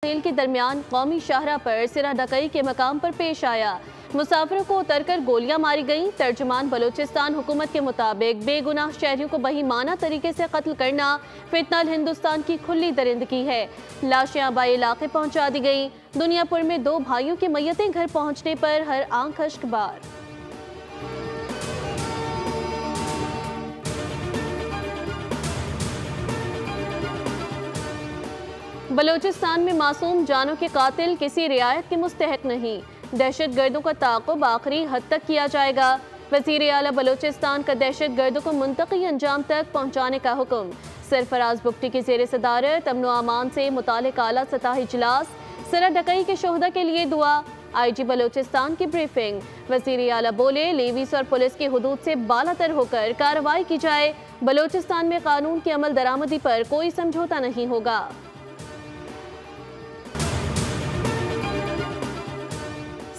तेल के दरमियान कौमी शाहरा पर सिरा डकई के मकाम पर पेश आया। मुसाफिरों को उतरकर गोलियां मारी गईं। तर्जुमान बलूचिस्तान हुकूमत के मुताबिक बेगुनाह शहरियों को बहीमाना तरीके से कत्ल करना फितनल हिंदुस्तान की खुली दरिंदगी है। लाशें आबाई इलाके पहुंचा दी गईं। दुनियापुर में 2 भाइयों की मैयतें घर पहुंचने पर हर आंख अश्कबार। बलूचिस्तान में मासूम जानों के कातिल किसी रियायत के मुस्तहक नहीं। दहशत गर्दों का ताक़ुब आखिरी हद तक किया जाएगा। वज़ीर आला बलूचिस्तान का दहशत गर्दों को मुंतकी अंजाम तक पहुँचाने का हुक्म। सरफराज बुगटी की ज़ेर सदारत अमन व अमान से मुतालिक आला सतही इजलास। सिरा डकई के शोहदा के लिए दुआ। IG बलूचिस्तान की ब्रीफिंग। वज़ीर आला बोले, लेवीस और पुलिस की हुदूद से बालातर होकर कार्रवाई की जाए। बलूचिस्तान में कानून की अमल दरामदी पर कोई समझौता नहीं होगा।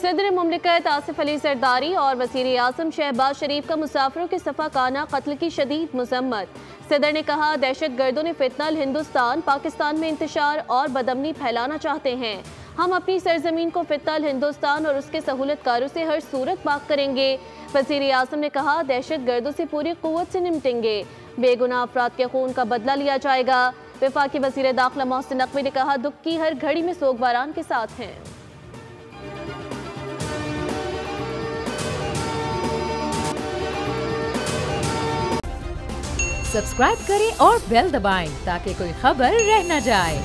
सदर मुमलिकत आसिफ अली जरदारी और वज़ीर आज़म शहबाज शरीफ का मुसाफिरों के सफ़ाकाना कत्ल की शदीद मज़म्मत। सदर ने कहा, दहशत गर्दों ने फितनल हिंदुस्तान पाकिस्तान में इंतशार और बदअमनी फैलाना चाहते हैं। हम अपनी सरजमीन को फितनल हिंदुस्तान और उसके सहूलतकारों से हर सूरत पाक करेंगे। वज़ीर आज़म ने कहा, दहशत गर्दों से पूरी क़ुव्वत से निपटेंगे। बेगुनाह अफराद के खून का बदला लिया जाएगा। वफाकी वज़ीर दाखिला मोहसिन नकवी ने कहा, दुख की हर घड़ी में सोगवारान के साथ हैं। सब्सक्राइब करें और बेल दबाएं ताकि कोई खबर रह न जाए।